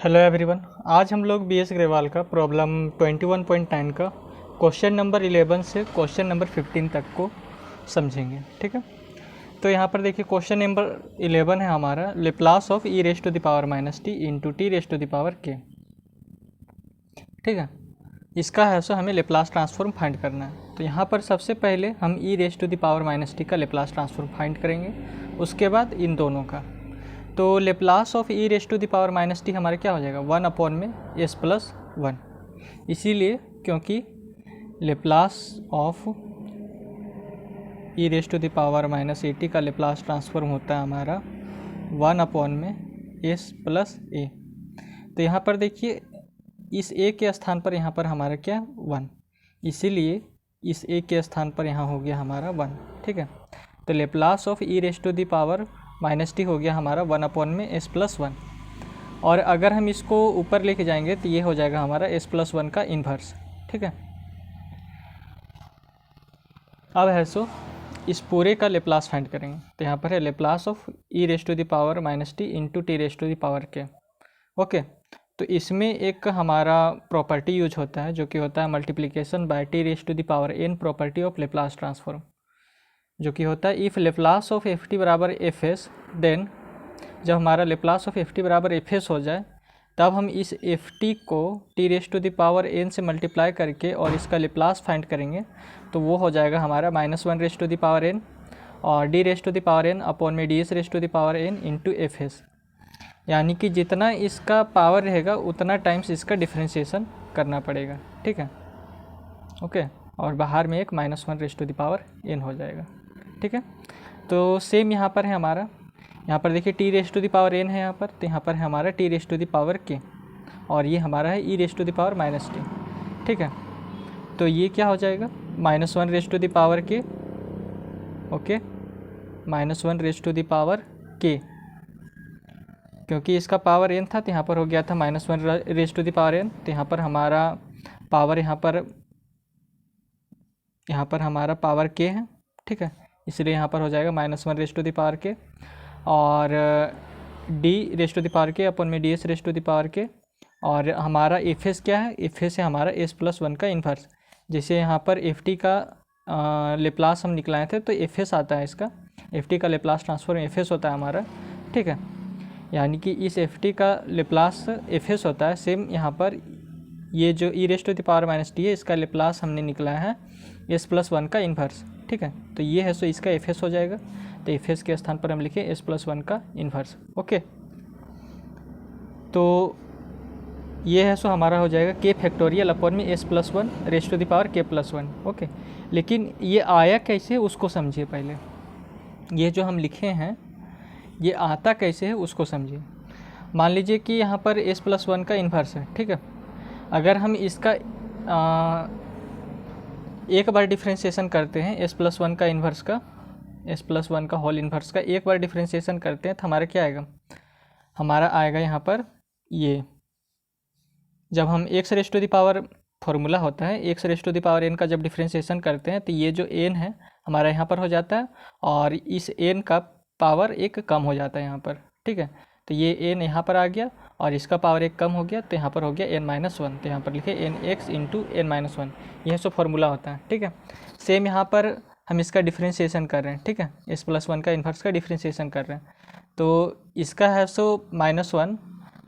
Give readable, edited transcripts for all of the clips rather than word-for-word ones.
Hello everyone. आज हम लोग बीएस अग्रवाल का प्रॉब्लम 21.9 का क्वेश्चन नंबर 11 से क्वेश्चन नंबर 15 तक को समझेंगे। ठीक है, तो यहाँ पर देखिए क्वेश्चन नंबर 11 है हमारा Laplace of E raise to the power minus T into T raise to the power K. ठीक है, इसका है सो हमें लेप्लास ट्रांसफॉर्म फाइंड करना है। तो यहाँ पर सबसे पहले हम e raise to the power minus t का लेप्लास ट्रांसफॉर्म फाइंड करेंगे, उसके बाद इन दोनों का। तो Laplace of E raise to the power minus t हमारा क्या हो जाएगा, 1 में एस प्लस 1। इसीलिए क्योंकि Laplace of E raise to the power minus A T का लेप्लास ट्रांसफॉर्म होता है हमारा 1 में एस प्लस ए। तो यहाँ पर देखिए इस ए के स्थान पर यहाँ पर हमारा क्या 1, इसीलिए इस ए के स्थान पर यहाँ हो गया हमारा 1। ठीक है, तो Laplace of E raise to the power minus T हो गया हमारा 1 में एस प्लस 1। और अगर हम इसको ऊपर लेके जाएंगे तो ये हो जाएगा हमारा एस प्लस 1 का इन्वर्स। ठीक है, अब है सो इस पूरे का लेप्लास फाइंड करेंगे। तो यहाँ पर है Laplace of E raise to the power minus T into T raise to the power के। ओके, तो इसमें एक हमारा प्रॉपर्टी यूज होता है जो कि होता है multiplication by T raise to the power N property of Laplace transform, जो कि होता है if Laplace of F T बराबर एफ एस, देन जब हमारा लेप्लास ऑफ एफ टी बराबर एफ एस हो जाए तब हम इस एफ टी को T raise to the power N से मल्टीप्लाई करके और इसका लेप्लास फाइंड करेंगे। तो वो हो जाएगा हमारा -1 raise to the power n और D raise to the power n upon में D S raise to the power n into f s. यानी कि जितना इसका पावर रहेगा उतना टाइम्स इसका डिफ्रेंशिएशन करना पड़ेगा। ठीक है, ओके, और बाहर में एक -1 raise to the power N हो जाएगा। ठीक है, तो सेम यहाँ पर है हमारा, यहाँ पर देखिए t raise to the power n है यहाँ पर, तो यहाँ पर है हमारा t raise to the power के और ये हमारा है e raise to the power minus t. ठीक है, तो ये क्या हो जाएगा -1 रेस टू द पावर के, okay, -1 raise to the power k, क्योंकि इसका पावर एन था तो यहाँ पर हो गया था -1 raise to the power N. तो यहाँ पर हमारा पावर यहाँ पर हमारा पावर के है। ठीक है, इसलिए यहाँ पर हो जाएगा -1 रेस टू द पावर के और D raise to the power K upon में D S raise to the power के। और हमारा एफ एस क्या है, एफ एस है हमारा एस प्लस 1 का इन्वर्स। जैसे यहाँ पर एफ टी का लेप्लास हम निकलाए थे तो एफ एस आता है, इसका एफ टी का लेप्लास ट्रांसफॉर्म एफ एस होता है हमारा। ठीक है, यानी कि इस एफ टी का लेप्लास एफ एस होता है। सेम यहाँ पर ये जो e raise to the power minus t है इसका लेप्लास हमने निकला है एस प्लस 1 का इन्वर्स। ठीक है, तो ये है सो इसका एफ एस हो जाएगा। तो एफ एस के स्थान पर हम लिखें एस प्लस 1 का इन्वर्स। ओके, तो ये है सो हमारा हो जाएगा के फैक्टोरियल अपॉन में S plus 1 raise to the power K plus 1। Okay, लेकिन ये आया कैसे उसको समझिए पहले। ये जो हम लिखे हैं ये आता कैसे है उसको समझिए। मान लीजिए कि यहाँ पर एस प्लस 1 का इन्वर्स है। ठीक है, अगर हम इसका एक बार डिफ्रेंशिएशन करते हैं एस प्लस 1 का इन्वर्स का, एस प्लस 1 का होल इन्वर्स का एक बार डिफ्रेंशिएशन करते हैं तो हमारा क्या आएगा, हमारा आएगा यहाँ पर ये, जब हम X raise to the power formula होता है X raise to the power N का जब डिफ्रेंशिएशन करते हैं तो ये जो एन है हमारा यहाँ पर हो जाता है और इस एन का पावर एक कम हो जाता है यहाँ पर। ठीक है, तो ये एन यहाँ पर आ गया और इसका पावर एक कम हो गया तो यहाँ पर हो गया n-1। तो यहाँ पर लिखे एन एक्स इंटू n-1, यह सो फॉर्मूला होता है। ठीक है, सेम यहाँ पर हम इसका डिफ्रेंशिएशन कर रहे हैं। ठीक है, एस प्लस 1 का इन्वर्स का डिफ्रेंशिएशन कर रहे हैं तो इसका है सो -1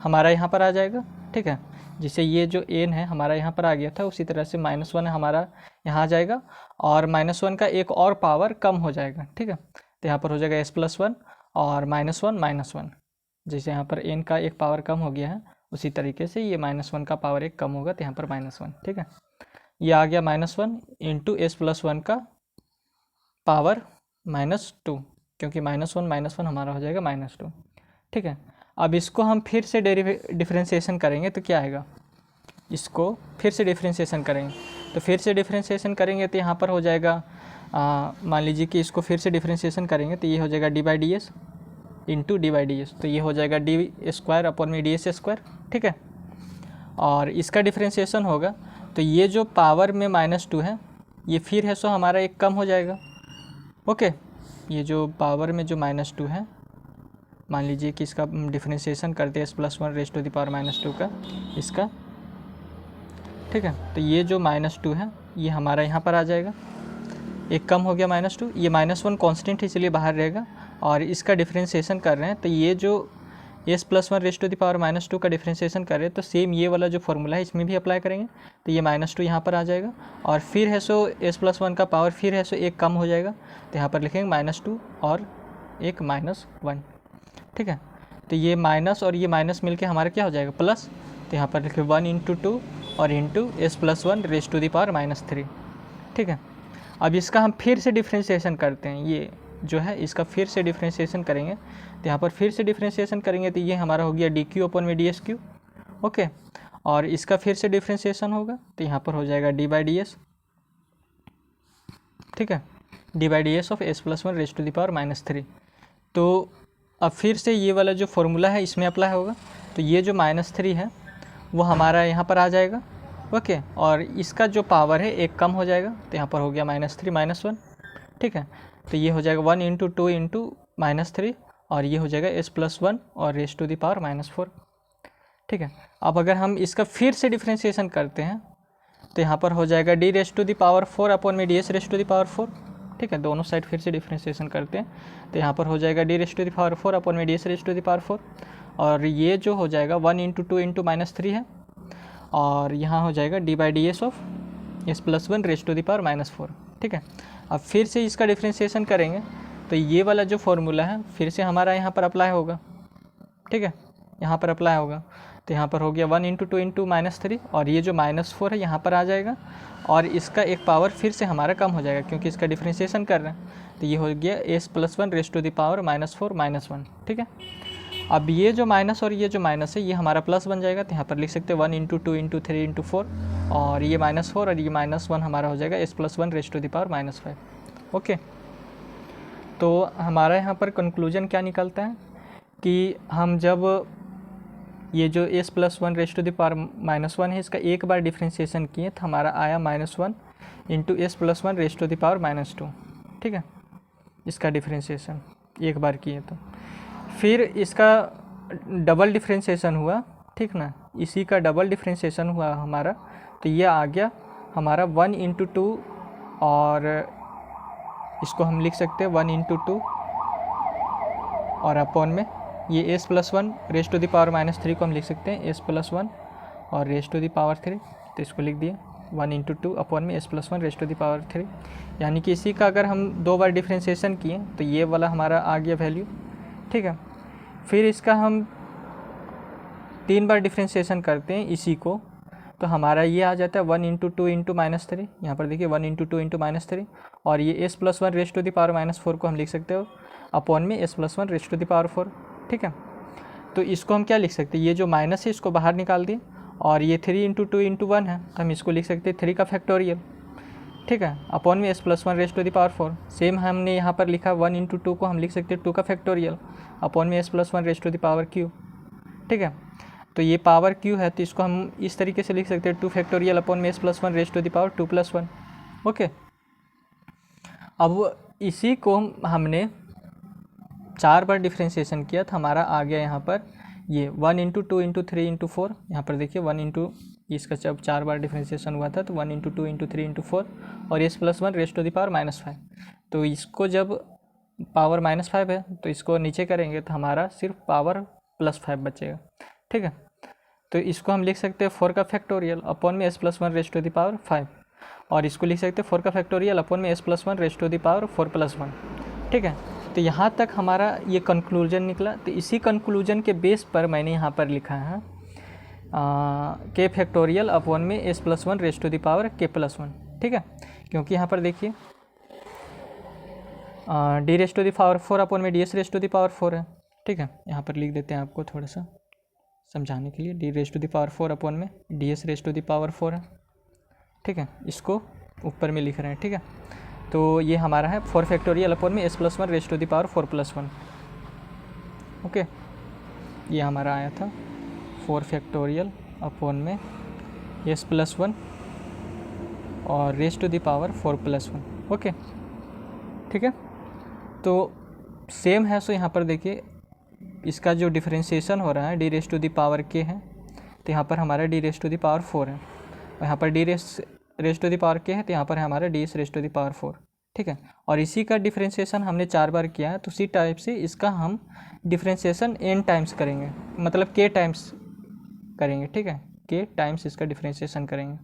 हमारा यहाँ पर आ जाएगा। ठीक है, जिससे ये जो एन है हमारा यहाँ पर आ गया था उसी तरह से -1 हमारा यहाँ आ जाएगा और -1 का एक और पावर कम हो जाएगा। ठीक है, तो यहाँ पर हो जाएगा एस प्लस 1 और -1, जैसे यहाँ पर एन का एक पावर कम हो गया है उसी तरीके से ये -1 का पावर एक कम होगा तो यहाँ पर -1। ठीक है, ये आ गया -1 इंटू एस प्लस 1 का पावर -2, क्योंकि -1 हमारा हो जाएगा -2। ठीक है, अब इसको हम फिर से डिफ्रेंशिएशन करेंगे तो क्या आएगा, इसको फिर से डिफ्रेंशिएशन करेंगे तो फिर से डिफ्रेंशिएशन करेंगे तो यहाँ पर हो जाएगा मान लीजिए कि इसको फिर से डिफ्रेंशिएशन करेंगे तो ये हो जाएगा D by D S into D by D S. तो ये हो जाएगा डी स्क्वायर अपॉन में डी एस स्क्वायर। ठीक है, और इसका डिफ्रेंशिएशन होगा तो ये जो पावर में -2 है ये फिर है सो हमारा एक कम हो जाएगा। ओके, ये जो पावर में जो -2 है मान लीजिए कि इसका डिफ्रेंशिएशन करते हैं s+1 raise to the power -2 का इसका, ठीक है। तो ये जो -2 है ये हमारा यहाँ पर आ जाएगा, एक कम हो गया -2, ये -1 कांस्टेंट है इसलिए बाहर रहेगा, और इसका डिफ्रेंशिएशन कर रहे हैं तो ये जो s+1 raise to the power -2 का डिफ्रेंशिएशन कर रहे हैं तो सेम ये वाला जो फॉर्मूला है इसमें भी अप्लाई करेंगे, तो ये -2 यहाँ पर आ जाएगा, और फिर है सो s+1 का पावर फिर है सो एक कम हो जाएगा, तो यहाँ पर लिखेंगे -2 और एक -1, ठीक है। तो ये माइनस और ये माइनस मिलके हमारा क्या हो जाएगा प्लस, तो यहाँ पर लिखे 1 × 2 और into s+1 raise to the power -3, ठीक है। अब इसका हम फिर से डिफ्रेंशिएशन करते हैं, ये जो है इसका फिर से डिफ्रेंशिएशन करेंगे, तो यहाँ पर फिर से डिफ्रेंशिएशन करेंगे तो ये हमारा हो गया dq/ds3, ओके। और इसका फिर से डिफ्रेंशिएशन होगा तो यहाँ पर हो जाएगा d/ds, ठीक है, d/ds of s+1 raise to the power -3। तो अब फिर से ये वाला जो फॉर्मूला है इसमें अप्लाई होगा, तो ये जो -3 है वो हमारा यहाँ पर आ जाएगा, ओके। और इसका जो पावर है एक कम हो जाएगा, तो यहाँ पर हो गया -3 -1, ठीक है। तो ये हो जाएगा 1 × 2 × -3, और ये हो जाएगा s+1 और रेज़ टू द पावर -4, ठीक है। अब अगर हम इसका फिर से डिफ्रेंशिएशन करते हैं तो यहाँ पर हो जाएगा d raise to the power 4/ds raise to the power 4, ठीक है। दोनों साइड फिर से डिफ्रेंशिएशन करते हैं तो यहाँ पर हो जाएगा d raise to the power 4/ds raise to the power 4, और ये जो हो जाएगा 1 × 2 × -3 है, और यहाँ हो जाएगा d/ds of s+1 raise to the power -4, ठीक है। अब फिर से इसका डिफ्रेंशिएशन करेंगे तो ये वाला जो फॉर्मूला है फिर से हमारा यहाँ पर अप्लाई होगा, ठीक है, यहाँ पर अप्लाई होगा, तो यहाँ पर हो गया 1 × 2 × -3, और ये जो -4 है यहाँ पर आ जाएगा, और इसका एक पावर फिर से हमारा कम हो जाएगा क्योंकि इसका डिफ्रेंशिएशन कर रहे हैं, तो ये हो गया s+1 raise to the power -4 -1, ठीक है। अब ये जो माइनस और ये जो माइनस है ये हमारा प्लस बन जाएगा, तो यहाँ पर लिख सकते हैं 1 × 2 × 3 × 4, और ये -4 और ये -1 हमारा हो जाएगा s+1 raise to the power -5, okay. तो हमारा यहाँ पर कंक्लूजन क्या निकलता है कि हम जब ये जो s+1 raise to the power -1 है इसका एक बार डिफ्रेंशिएशन किए तो हमारा आया -1 × s+1 raise to the power -2, ठीक है। इसका डिफ्रेंशिएशन एक बार किए तो फिर इसका डबल डिफ्रेंशिएशन हुआ, ठीक ना, इसी का डबल डिफ्रेंशिएशन हुआ हमारा, तो ये आ गया हमारा 1 × 2, और इसको हम लिख सकते हैं 1 × 2 और अपॉन में ये s+1 raise to the power -3 को हम लिख सकते हैं s+1 और रेज़ टू द पावर 3, तो इसको लिख दिए 1 × 2 अपॉन में s+1 raise to the power 3, यानी कि इसी का अगर हम दो बार डिफ्रेंशिएशन किए तो ये वाला हमारा आ गया वैल्यू, ठीक है। फिर इसका हम 3 बार डिफ्रेंशिएशन करते हैं इसी को, तो हमारा ये आ जाता है 1 × 2 × -3, यहाँ पर देखिए 1 × 2 × -3, और ये s+1 raise to the power -4 को हम लिख सकते हो अपॉन में s+1 raise to the power 4, ठीक है। तो इसको हम क्या लिख सकते हैं, ये जो माइनस है इसको बाहर निकाल दिए, और ये 3 × 2 × 1 है तो हम इसको लिख सकते हैं 3 का फैक्टोरियल, ठीक है, अपॉन में s+1 raise to the power 4। Same हमने यहाँ पर लिखा 1 × 2 को हम लिख सकते हैं 2 का फैक्टोरियल अपॉन में s+1 raise to the power q, ठीक है। तो ये पावर q है तो इसको हम इस तरीके से लिख सकते हैं 2 फैक्टोरियल अपॉन में s+1 raise to the power 2 + 1, okay. अब इसी को हमने 4 बार डिफ्रेंशिएशन किया तो हमारा आ गया यहाँ पर ये 1 × 2 × 3 × 4, यहाँ पर देखिए 1 × इसका जब 4 बार डिफ्रेंशिएशन हुआ था तो 1 × 2 × 3 × 4 और s+1 raise to the power -5, तो इसको जब पावर -5 है तो इसको नीचे करेंगे तो हमारा सिर्फ पावर +5 बचेगा, ठीक है। तो इसको हम लिख सकते हैं 4 का फैक्टोरियल अपॉन में s+1 raise to the power 5, और इसको लिख सकते हैं 4 का फैक्टोरियल अपॉन में s+1 raise to the power 4 + 1, ठीक है। तो यहाँ तक हमारा ये कंक्लूजन निकला, तो इसी कंक्लूजन के बेस पर मैंने यहाँ पर लिखा है k फैक्टोरियल अपॉन में s+1 raise to the power k + 1, ठीक है। क्योंकि यहाँ पर देखिए d raise to the power 4 upon में ds raise to the power 4 है, ठीक है। यहाँ पर लिख देते हैं आपको थोड़ा सा समझाने के लिए, d raise to the power 4 upon में ds raise to the power 4 है, ठीक है। इसको ऊपर में लिख रहे हैं, ठीक है। तो ये हमारा है 4 फैक्टोरियल अपॉन में s+1 raise to the power 4 + 1, okay. ये हमारा आया था 4 फैक्टोरियल अपॉन में s+1 और raise to the power 4 + 1, okay, ठीक है। तो सेम है, सो यहाँ पर देखिए इसका जो डिफरेंशिएशन हो रहा है D raise to the power K है, तो यहाँ पर हमारा D raise to the power 4 है, और यहाँ पर D raise to the power K है, तो यहाँ पर है हमारा D raise to the power 4। ठीक है, और इसी का डिफरेंशिएशन हमने 4 बार किया है, तो उसी टाइप से इसका हम डिफरेंशिएशन n टाइम्स करेंगे, मतलब k टाइम्स करेंगे। ठीक है, k टाइम्स इसका डिफरेंशिएशन करेंगे।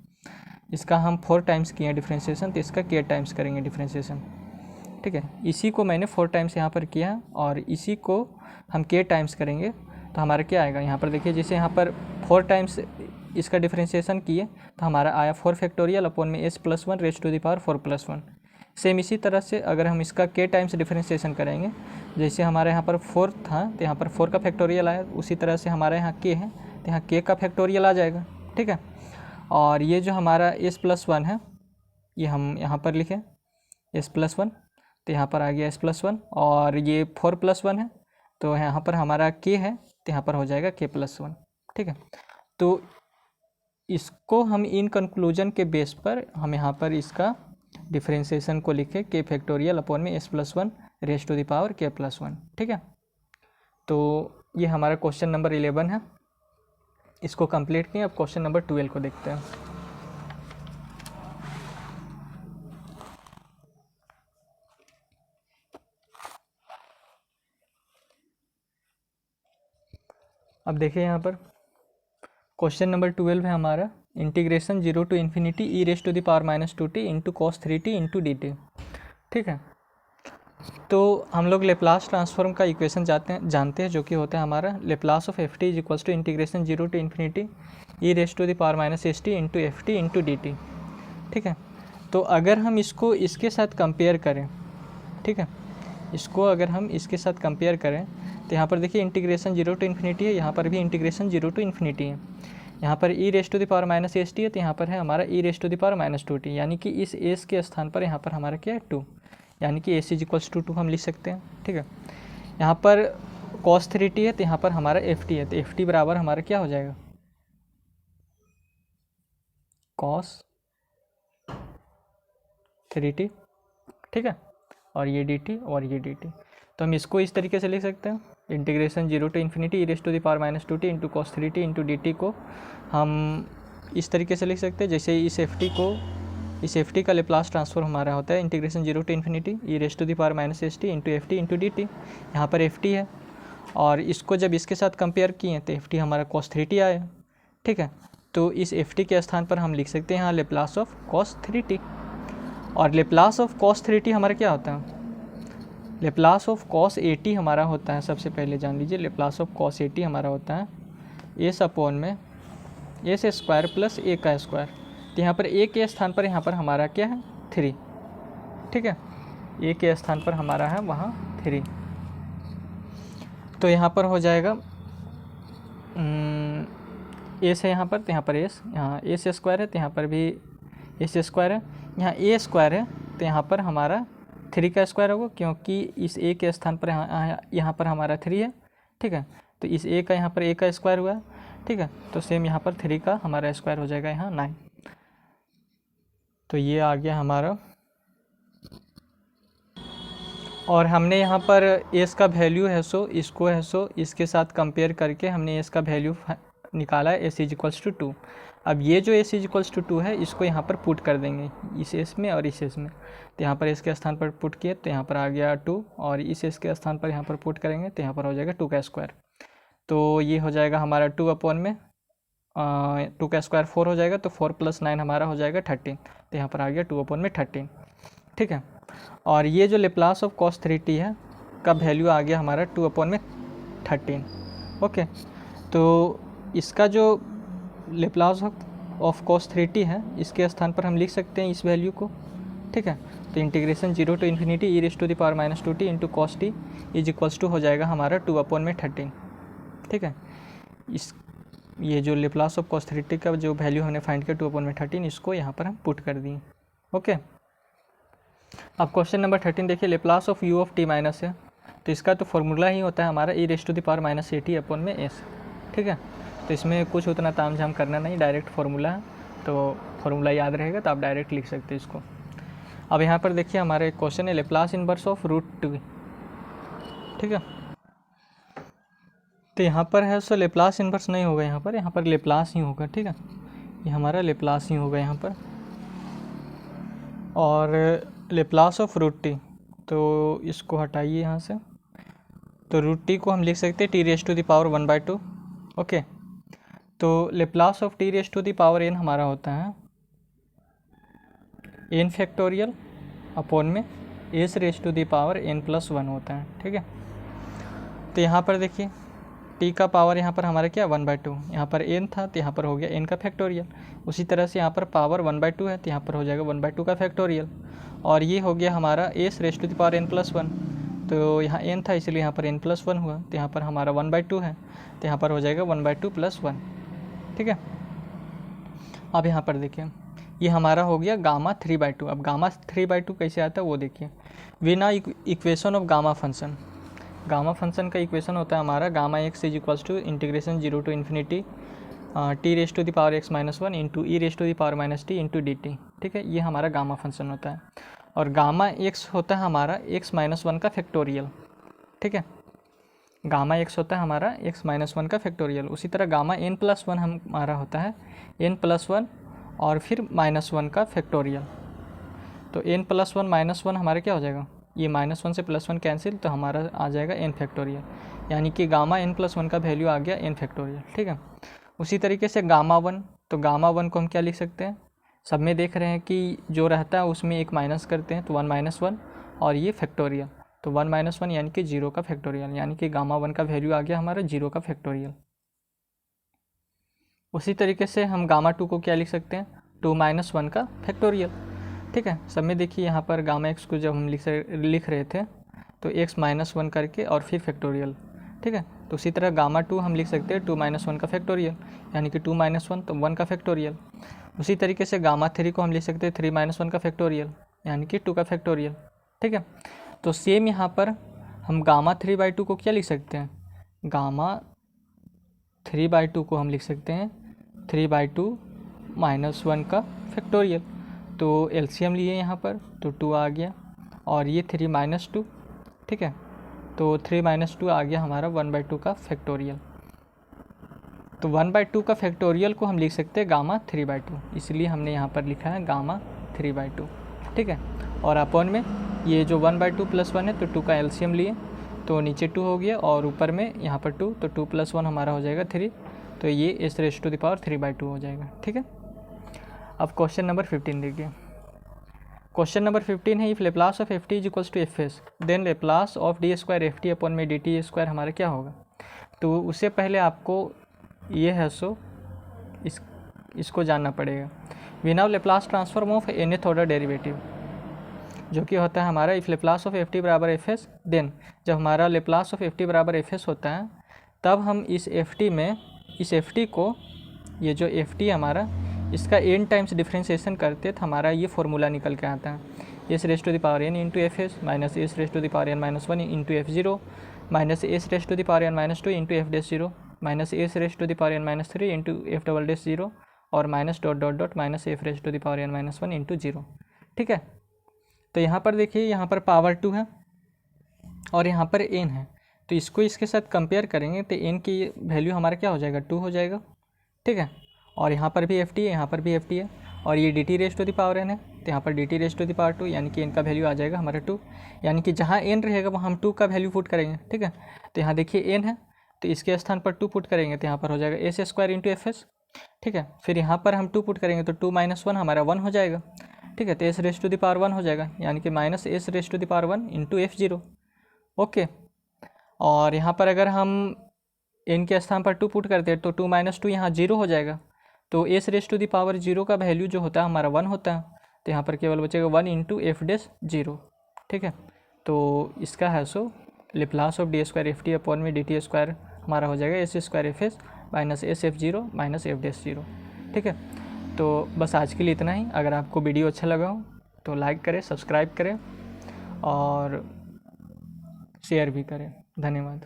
इसका हम 4 टाइम्स किए हैं डिफरेंशिएशन, तो इसका k टाइम्स करेंगे डिफरेंशिएशन। ठीक है, इसी को मैंने 4 टाइम्स यहाँ पर किया और इसी को हम k टाइम्स करेंगे, तो हमारा क्या आएगा यहाँ पर देखिए, जैसे यहाँ पर 4 टाइम्स इसका डिफरेंशिएशन किए तो हमारा आया 4 फैक्टोरियल अपॉन में s plus 1 raise to the power 4 plus 1। Same इसी तरह से अगर हम इसका k टाइम्स डिफरेंशिएशन करेंगे, जैसे हमारे यहाँ पर 4 था तो यहाँ पर 4 का फैक्टोरियल आया, उसी तरह से हमारे यहाँ k है तो यहाँ k का फैक्टोरियल आ जाएगा। ठीक है, और ये जो हमारा s प्लस 1 है ये हम यहाँ पर लिखें s प्लस 1, तो यहाँ पर आ गया s प्लस 1, और ये 4 प्लस 1 है तो यहाँ पर हमारा k है तो यहाँ पर हो जाएगा k प्लस 1। ठीक है, तो इसको हम इन कंक्लूजन के बेस पर हम यहाँ पर इसका डिफरेंशिएशन को लिखे k फैक्टोरियल अपॉन में s plus 1 raise to the power k plus 1। ठीक है, तो ये हमारा क्वेश्चन नंबर 11 है, इसको कंप्लीट किए। अब क्वेश्चन नंबर 12 को देखते हैं। अब देखिए यहाँ पर क्वेश्चन नंबर 12 है हमारा, integration 0 to infinity E raise to the power minus 2t into cos 3t into dt। ठीक है, तो हम लोग लेप्लास ट्रांसफॉर्म का इक्वेशन जानते हैं जो कि होता है हमारा Laplace of ft is equals to integration 0 to infinity E raise to the power minus st into ft into dt। ठीक है, तो अगर हम इसको इसके साथ कंपेयर करें, ठीक है, इसको अगर हम इसके साथ कंपेयर करें तो यहाँ पर देखिए इंटीग्रेशन 0 टू इन्फिनिटी है, यहाँ पर भी इंटीग्रेशन 0 टू इन्फिनिटी है। यहाँ पर e raise to the power minus st है तो यहाँ पर है हमारा e raise to the power minus 2t, यानी कि इस s के स्थान पर यहाँ पर हमारा क्या है 2, यानी कि s इज इक्वल्स टू 2 हम लिख सकते हैं। ठीक है, यहाँ पर cos 3t है तो यहाँ पर हमारा ft है, तो ft बराबर हमारा क्या हो जाएगा cos 3t। ठीक है, और ये dt और ये dt, तो हम इसको इस तरीके से लिख सकते हैं, integration 0 to infinity E raise to the power minus 2t into cos 3t into dt को हम इस तरीके से लिख सकते हैं, जैसे इस ft का लेप्लास ट्रांसफॉर्म हमारा होता है integration 0 to infinity E raise to the power minus st into ft into dt। यहाँ पर ft है और इसको जब इसके साथ कंपेयर किए तो ft हमारा cos 3t आया। ठीक है, तो इस ft के स्थान पर हम लिख सकते हैं यहाँ लेप्लास ऑफ cos 3t, और लेप्लास ऑफ cos 3t हमारा क्या होता है, लेप्लास ऑफ cos 80 हमारा होता है, सबसे पहले जान लीजिए लेप्लास ऑफ cos 80 हमारा होता है s अपॉन में s स्क्वायर प्लस a का स्क्वायर। तो यहाँ पर a के स्थान पर यहाँ पर हमारा क्या है 3। ठीक है, a के स्थान पर हमारा है वहाँ 3, तो यहाँ पर हो जाएगा s है यहाँ पर, तो यहाँ पर s, यहाँ s स्क्वायर है तो यहाँ पर भी s स्क्वायर है, यहाँ a स्क्वायर है तो यहाँ पर हमारा 3 का स्क्वायर होगा, क्योंकि इस a के स्थान पर यहाँ पर हमारा 3 है। ठीक है, तो इस a का यहाँ पर a का स्क्वायर हुआ है। ठीक है, तो सेम यहाँ पर 3 का हमारा स्क्वायर हो जाएगा यहाँ 9। तो ये आ गया हमारा, और हमने यहाँ पर s का वैल्यू है सो इसको है सो इसके साथ कंपेयर करके हमने s का वैल्यू निकाला है, s इज इक्वल्स टू 2। अब ये जो s इज इक्वल्स टू 2 है इसको यहाँ पर पुट कर देंगे इस s में और इस s में, तो यहाँ पर s के स्थान पर पुट किए तो यहाँ पर आ गया 2, और इस s के स्थान पर यहाँ पर पुट करेंगे तो यहाँ पर हो जाएगा 2 का स्क्वायर। तो ये हो जाएगा हमारा 2 अपॉन में 2 का स्क्वायर 4 हो जाएगा, तो 4 प्लस 9 हमारा हो जाएगा 13, तो यहाँ पर आ गया 2 अपॉन में 13। ठीक है, और ये जो लेप्लास ऑफ cos 3t है का वैल्यू आ गया हमारा 2 अपॉन में 13। ओके, तो इसका जो लेप्लास ऑफ cos 3t है इसके स्थान पर हम लिख सकते हैं इस वैल्यू को। ठीक है, तो integration 0 to infinity E raise to the power minus 2t into cos t is equals to हो जाएगा हमारा 2 अपॉन में 13। ठीक है, इस ये जो लेप्लास ऑफ cos 3t का जो वैल्यू हमने फाइंड किया 2 अपॉन में 13, इसको यहाँ पर हम पुट कर दिए। ओके, अब क्वेश्चन नंबर 13 देखिए, Laplace of u of t minus है, तो इसका तो फॉर्मूला ही होता है हमारा e raise to the power minus 80 upon में s। ठीक है, तो इसमें कुछ उतना तामझाम करना नहीं, डायरेक्ट फार्मूला है, तो फार्मूला याद रहेगा तो आप डायरेक्ट लिख सकते हैं इसको। अब यहाँ पर देखिए हमारा एक क्वेश्चन है लेप्लास इनवर्स ऑफ रूट 2। ठीक है, तो यहाँ पर है सो लेप्लास इन्वर्स नहीं होगा, यहाँ पर लेप्लास ही होगा। ठीक है, ये हमारा लेप्लास ही होगा यहाँ पर। और लेप्लास ऑफ रूट टी, तो इसको हटाइए यहाँ से। तो रूट टी को हम लिख सकते हैं t⁻1/2। ओके, तो लेप्लास ऑफ t⁻n हमारा होता है n फैक्टोरियल अपॉन में s⁻n+1 होता है। ठीक है, तो यहाँ पर देखिए t का पावर यहाँ पर हमारा क्या 1/2, यहाँ पर n था तो यहाँ पर हो गया n का फैक्टोरियल। उसी तरह से यहाँ पर पावर 1/2 है तो यहाँ पर हो जाएगा 1/2 का फैक्टोरियल। और ये हो गया हमारा s⁻n+1, तो यहाँ n था इसलिए यहाँ पर n+1 हुआ, तो यहाँ पर हमारा 1/2 है तो यहाँ पर हो जाएगा 1/2 + 1। ठीक है, अब यहाँ पर देखिए ये हमारा हो गया गामा 3/2। अब गामा 3/2 कैसे आता है वो देखिए। वी ना equation of gamma function, gamma function का इक्वेशन होता है हमारा gamma x = (0 to ∞ t⁻x−1 × e⁻t × dt। ठीक है, ये हमारा गामा फंक्शन होता है। और गामा x होता है हमारा x-1 का फैक्टोरियल। ठीक है, गामा x होता है हमारा x-1 का फैक्टोरियल। उसी तरह गामा n+1 हमारा होता है n+1 और फिर -1 का फैक्टोरियल। तो n+1 -1 हमारा क्या हो जाएगा, ये -1 से +1 कैंसिल, तो हमारा आ जाएगा n फैक्टोरियल, यानी कि गामा n+1 का वैल्यू आ गया n फैक्टोरियल। ठीक है, उसी तरीके से गामा 1, तो गामा 1 को हम क्या लिख सकते हैं, सब में देख रहे हैं कि जो रहता है उसमें एक माइनस करते हैं तो 1 - 1 और ये फैक्टोरियल, तो 1 - 1 यानी कि 0 का फैक्टोरियल, यानी कि गामा 1 का वैल्यू आ गया हमारा 0 का फैक्टोरियल। उसी तरीके से हम गामा 2 को क्या लिख सकते हैं, 2 - 1 का फैक्टोरियल। ठीक है, सब में देखिए यहाँ पर गामा x को जब हम लिख रहे थे तो x - 1 करके और फिर फैक्टोरियल। ठीक है, तो उसी तरह गामा 2 हम लिख सकते हैं 2 - 1 का फैक्टोरियल, यानी कि 2 - 1 तो 1 का फैक्टोरियल। उसी तरीके से गामा 3 को हम लिख सकते हैं 3 - 1 का फैक्टोरियल, यानी कि 2 का फैक्टोरियल। ठीक है, तो सेम यहाँ पर हम गामा 3/2 को क्या लिख सकते हैं, गामा 3/2 को हम लिख सकते हैं 3/2 - 1 का फैक्टोरियल। तो एलसीएम लिए यहाँ पर तो 2 आ गया और ये 3 - 2। ठीक है, तो 3 - 2 आ गया हमारा 1/2 का फैक्टोरियल। तो 1/2 का फैक्टोरियल को हम लिख सकते हैं गामा 3/2, इसलिए हमने यहाँ पर लिखा है गामा 3/2। ठीक है, और अपॉन में ये जो 1/2 + 1 है तो 2 का एलसीएम लिए तो नीचे 2 हो गया और ऊपर में यहाँ पर 2, तो 2 + 1 हमारा हो जाएगा 3, तो ये s⁻³ हो जाएगा। ठीक है, अब क्वेश्चन नंबर 15 देखिए। क्वेश्चन नंबर 15 है, if Laplace of ft = fs then Laplace of d² ft upon में dt² हमारा क्या होगा। तो उससे पहले आपको ये है सो इसको जानना पड़ेगा। We now Laplace transform of nth order derivative, जो कि होता है हमारा if Laplace of ft = fs then, जब हमारा लेप्लास ऑफ ft = fs होता है तब हम इस ft में इस ft को, ये जो ft हमारा, इसका n टाइम्स डिफ्रेंशिएशन करते तो हमारा ये फार्मूला निकल के आता है s⁻n × fs - s⁻n - 1 × f0 - s⁻n - 2 × f0 - s⁻n - 3 × f"0 और -... f⁻n - 1 × 0। ठीक है, तो यहाँ पर देखिए यहाँ पर पावर 2 है और यहाँ पर n है, तो इसको इसके साथ कंपेयर करेंगे तो n की वैल्यू हमारा क्या हो जाएगा, 2 हो जाएगा। ठीक है, और यहाँ पर भी ft है, यहाँ पर भी ft है, और ये dt⁻n है तो यहाँ पर dt⁻2, यानी कि n का वैल्यू आ जाएगा हमारा 2, यानी कि जहाँ n रहेगा वहाँ हम 2 का वैल्यू पुट करेंगे। ठीक है, तो यहाँ देखिए n है तो इसके स्थान पर 2 पुट करेंगे तो यहाँ पर हो जाएगा s² × fs। ठीक है, फिर यहाँ पर हम 2 पुट करेंगे तो 2 - 1 हमारा 1 हो जाएगा। ठीक है, तो s⁻1 हो जाएगा, यानी कि -s⁻1 × f0। ओके, और यहाँ पर अगर हम n के स्थान पर 2 पुट करते हैं तो 2 - 2 यहाँ 0 हो जाएगा, तो s⁻0 का वैल्यू जो होता है हमारा 1 होता है, तो यहाँ पर केवल बचेगा 1 × f'0। ठीक है, तो इसका है so Laplace of d² ft upon में dt² हमारा हो जाएगा s² fs - sf0 - f'0। ठीक है, तो बस आज के लिए इतना ही। अगर आपको वीडियो अच्छा लगा हो तो लाइक करें, सब्सक्राइब करें और शेयर भी करें। धन्यवाद।